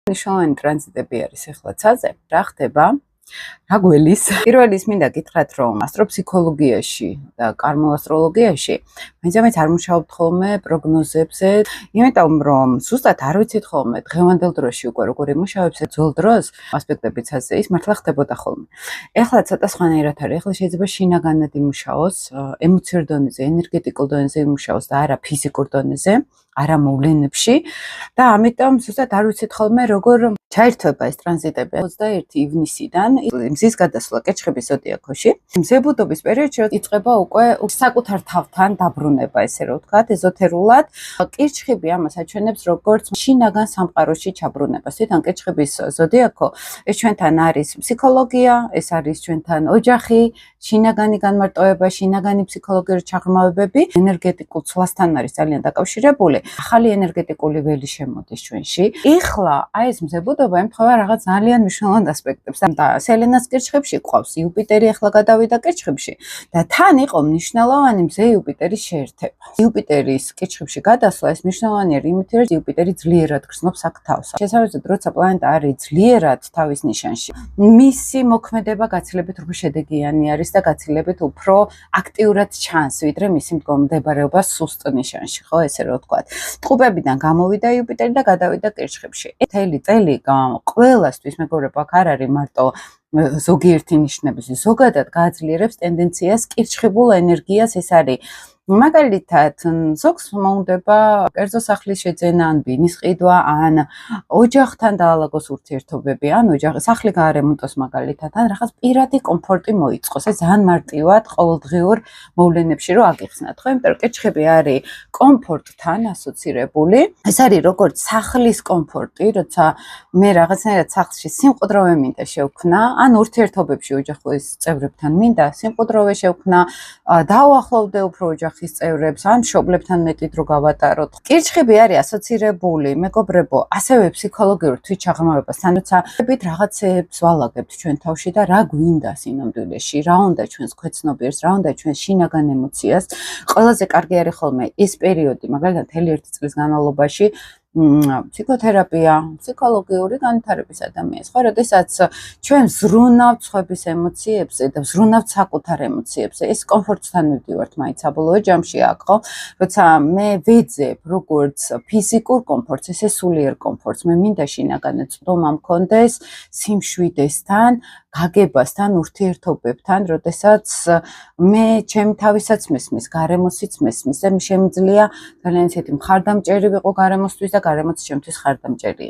მნიშვნელოვანი ტრანზიტები არის ახლა ცაზე. რა ხდება? რა გველის? პირველი ის მინდა გითხრათ, რომ ასტროფსიქოლოგიაში და კარმულ-ასტროლოგიაში მაინც არ მუშაობთ ხოლმე პროგნოზებზე, იმიტომ რომ ზუსტად არ ვიცით ხოლმე დღევანდელ დროში უკვე როგორ იმუშავებს ძველ დროს ასპექტებიც ასე ის მართლა ხდებოდა ხოლმე. ეხლა ცოტა სხვანაირად არის. ეხლა შეიძლება შინაგანად იმუშაოს, ემოციურ დონეზე, ენერგეტიკულ დონეზე იმუშაოს და არა ფიზიკურ დონეზე, არა მოვლენებში და ამიტომ ზუსტად არ ვიცით ხოლმე როგორ ჩაირთვება ეს ტრანზიტები 21 ივნისიდან მზის გადასვლა კეჩხების ზოდიაქოში. მზებუდობის პერიოდში იწყება უკვე საკუთარ თავთან დაბრუნება, ესე რომ ვთქვათ, ეზოთერულად. კირჩხიბი ამას აჩვენებს როგორც შინაგან სამყაროში ჩაბრუნებას. თვითონ კეჩხების ზოდიაქო ეს ჩვენთან არის ფსიქოლოგია, ეს არის ჩვენთან ოჯახი, შინაგანი განმარტოება, შინაგანი ფსიქოლოგიური ჩაღრმავებები, ენერგეტიკულ ცვლასთან არის ძალიან დაკავშირებული. ახალი ენერგეტიკული ველი შემოდის ჩვენში. ეხლა აი ეს მზებუდობა ემთხვევა რაღაც ძალიან მნიშვნელოვან ასპექტებს და სელენას კირჩხიბში ყავს იუპიტერი ახლა გადავიდა კირჩხიბში და თან იყო მნიშვნელოვანი მზე იუპიტერის შეერთება. იუპიტერის კირჩხიბში გადასვლა ეს მნიშვნელოვანი არის იმით, რომ იუპიტერი ძლიერად გრძნობს აქ თავს. შესაბამისად, როცა პლანეტა არის ძლიერად თავის ნიშანში, მისი მოქმედება გაცილებით უფრო შედეგიანი არის და გაცილებით უფრო აქტიურად ჩანს, ვიდრე მისი მდგომარეობა სუსტ ნიშანში, ხო, ესე რომ ვთქვათ. ტყუპებიდან გამოვიდა იუპიტერი და გადავიდა კირჩხიბში. მთელი წელი ყველასთვის მეგობრებო, აქ არ არის მარტო ზოგიერთი ნიშნების, ზოგადად გააძლიერებს ტენდენციას კირჩხიბულ ენერგიას, ეს არის მაგალითად ზოგს მოუნდება კერძო სახლის შეძენა, ან ბინის ყიდვა, ან ოჯახთან დაალაგოს ურთიერთობები, ან სახლი გაარემონტოს მაგალითად, ან რაღაც პირადი კომფორტი მოიწყოს. ეს ძალიან მარტივად ყოველდღიურ მოვლენებში რომ აგიხსნათ, ხო? იმიტომ რომ კეჩხები არის კომფორტთან ასოცირებული. ეს არის როგორც სახლის კომფორტი, როცა მე რაღაცნაირად სახლში სიმყუდროვე მინდა შევქმნა, ან ურთიერთობებში ოჯახის წევრებთან მინდა სიმყუდროვე შევქმნა, დავუახლოვდე უფრო ოჯახის წევრებს, ან მშობლებთან მეტი დრო გავატაროთ. კირჩხიბი არის ასოცირებული, მეგობრებო, ასევე ფსიქოლოგიურ თვითჩაღრმავებასთან, როცა რაღაცებს ვალაგებთ ჩვენ თავში და რა გვინდა სინამდვილეში, რა უნდა ჩვენს ქვეცნობიერს, რა უნდა ჩვენს შინაგან ემოციას. ყველაზე კარგი არის ხოლმე ეს პერიოდი, მაგალითად, მთელი ერთი წლის განმავლობაში ფსიქოთერაპია, ფსიქოლოგიური განვითარების ადამიანს, ხო, როდესაც ჩვენ ვზრუნავთ სხვების ემოციებზე და ვზრუნავთ საკუთარ ემოციებზე, ეს კომფორტთან მივდივართ მაინც საბოლოო ჯამში აქ, ხო, როცა მე ვეძებ როგორც ფიზიკურ კომფორტს, ესე სულიერ კომფორტს, მე მინდა შინაგანად წვდომა მქონდეს სიმშვიდესთან, გაგებასთან, ურთიერთობებთან, როდესაც მე ჩემი თავისაც მესმის, გარემოსიც მესმის და შემიძლია ძალიან ისეთი მხარდამჭერი ვიყო გარემოსთვის და გარემოც ჩემთვის ხარდამჭერი.